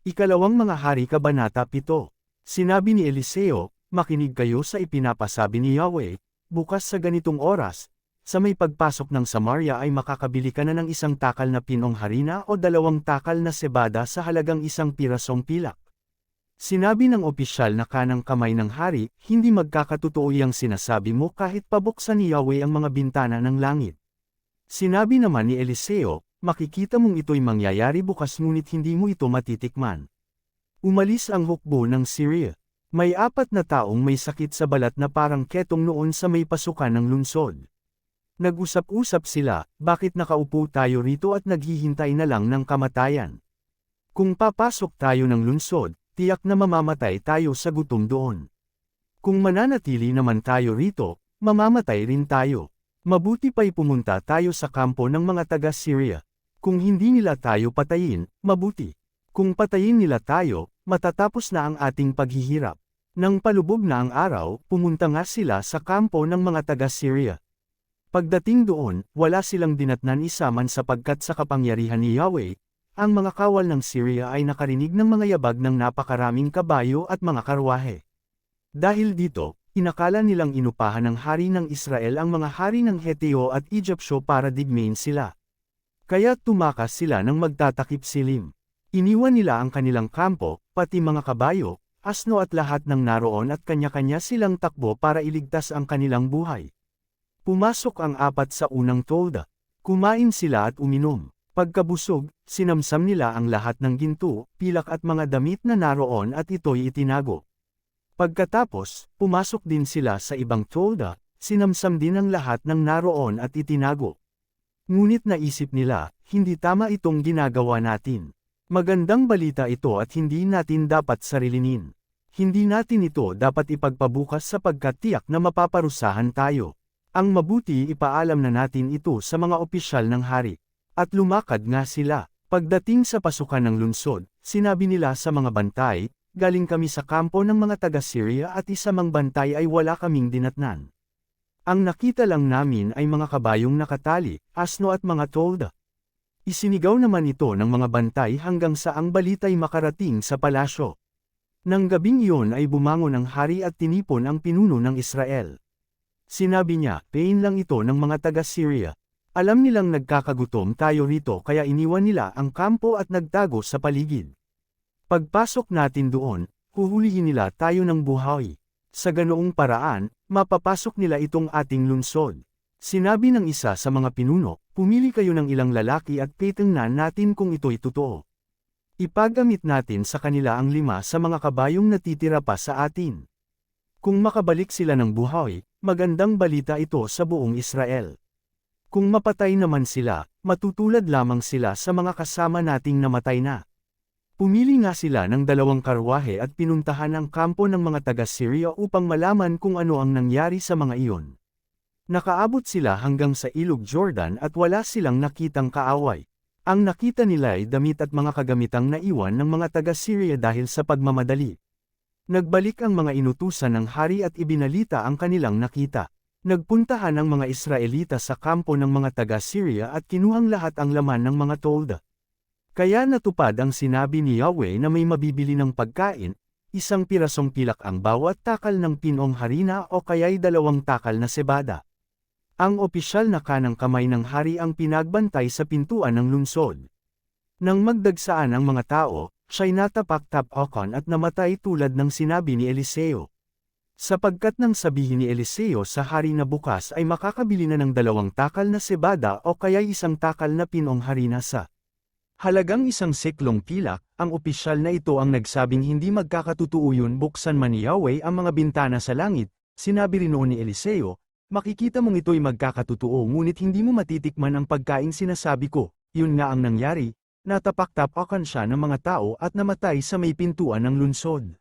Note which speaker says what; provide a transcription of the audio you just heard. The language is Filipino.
Speaker 1: Ikalawang mga hari kabanata 7. Sinabi ni Eliseo, makinig kayo sa ipinapasabi ni Yahweh, bukas sa ganitong oras, sa may pagpasok ng Samaria ay makakabili ka na ng 1 takal na pinong harina o 2 takal na sebada sa halagang 1 pirasong pilak. Sinabi ng opisyal na kanang kamay ng hari, hindi magkakatotoo yang sinasabi mo kahit pabuksan ni Yahweh ang mga bintana ng langit. Sinabi naman ni Eliseo, makikita mong ito'y mangyayari bukas ngunit hindi mo ito matitikman. Umalis ang hukbo ng Syria. May 4 na taong may sakit sa balat na parang ketong noon sa may pasukan ng lungsod. Nag-usap-usap sila, bakit nakaupo tayo rito at naghihintay na lang ng kamatayan? Kung papasok tayo ng lungsod, tiyak na mamamatay tayo sa gutom doon. Kung mananatili naman tayo rito, mamamatay rin tayo. Mabuti pa'y pumunta tayo sa kampo ng mga taga-Syria. Kung hindi nila tayo patayin, mabuti. Kung patayin nila tayo, matatapos na ang ating paghihirap. Nang palubog na ang araw, pumunta nga sila sa kampo ng mga taga-Syria. Pagdating doon, wala silang dinatnan isaman sapagkat sa kapangyarihan ni Yahweh, ang mga kawal ng Syria ay nakarinig ng mga yabag ng napakaraming kabayo at mga karwahe. Dahil dito, inakala nilang inupahan ng hari ng Israel ang mga hari ng Heteo at Egyptyo para digmain sila. Kaya tumakas sila ng magtatakip silim. Iniwan nila ang kanilang kampo, pati mga kabayo, asno at lahat ng naroon at kanya-kanya silang takbo para iligtas ang kanilang buhay. Pumasok ang 4 sa unang tolda. Kumain sila at uminom. Pagkabusog, sinamsam nila ang lahat ng ginto, pilak at mga damit na naroon at ito'y itinago. Pagkatapos, pumasok din sila sa ibang tolda, sinamsam din ang lahat ng naroon at itinago. Ngunit naisip nila, hindi tama itong ginagawa natin. Magandang balita ito at hindi natin dapat sarilinin. Hindi natin ito dapat ipagpabukas sapagkat tiyak na mapaparusahan tayo. Ang mabuti ipaalam na natin ito sa mga opisyal ng hari. At lumakad nga sila. Pagdating sa pasukan ng lungsod, sinabi nila sa mga bantay, galing kami sa kampo ng mga taga-Syria at isa mang bantay ay wala kaming dinatnan. Ang nakita lang namin ay mga kabayong nakatali, asno at mga tolda. Isinigaw naman ito ng mga bantay hanggang sa ang balita'y makarating sa palasyo. Nang gabing iyon ay bumangon ang hari at tinipon ang pinuno ng Israel. Sinabi niya, pain lang ito ng mga taga-Syria. Alam nilang nagkakagutom tayo rito kaya iniwan nila ang kampo at nagtago sa paligid. Pagpasok natin doon, huhulihin nila tayo ng buhay. Sa ganoong paraan, mapapasok nila itong ating lungsod. Sinabi ng isa sa mga pinuno, pumili kayo ng ilang lalaki at titingnan natin kung ito'y totoo. Ipagamit natin sa kanila ang 5 sa mga kabayong natitira pa sa atin. Kung makabalik sila ng buhay, magandang balita ito sa buong Israel. Kung mapatay naman sila, matutulad lamang sila sa mga kasama nating namatay na. Pumili nga sila ng 2 karwahe at pinuntahan ang kampo ng mga taga-Syria upang malaman kung ano ang nangyari sa mga iyon. Nakaabot sila hanggang sa ilog Jordan at wala silang nakitang kaaway. Ang nakita nila ay damit at mga kagamitang naiwan ng mga taga-Syria dahil sa pagmamadali. Nagbalik ang mga inutusan ng hari at ibinalita ang kanilang nakita. Nagpuntahan ang mga Israelita sa kampo ng mga taga-Syria at kinuhang lahat ang laman ng mga tolda. Kaya natupad ang sinabi ni Yahweh na may mabibili ng pagkain, 1 pirasong pilak ang bawat takal ng pinong harina o kaya'y 2 takal na sebada. Ang opisyal na kanang kamay ng hari ang pinagbantay sa pintuan ng lungsod. Nang magdagsaan ang mga tao, siya'y natapak-tapakan at namatay tulad ng sinabi ni Eliseo. Sapagkat nang sabihin ni Eliseo sa hari na bukas ay makakabili na ng 2 takal na sebada o kaya'y 1 takal na pinong harina sa halagang 1 seklong pilak, ang opisyal na ito ang nagsabing hindi magkakatotoo yun buksan man ni Yahweh ang mga bintana sa langit. Sinabi rin noon ni Eliseo, makikita mong ito'y magkakatotoo ngunit hindi mo matitikman ang pagkain sinasabi ko. Yun nga ang nangyari, natapak-tapakan siya ng mga tao at namatay sa may pintuan ng lungsod.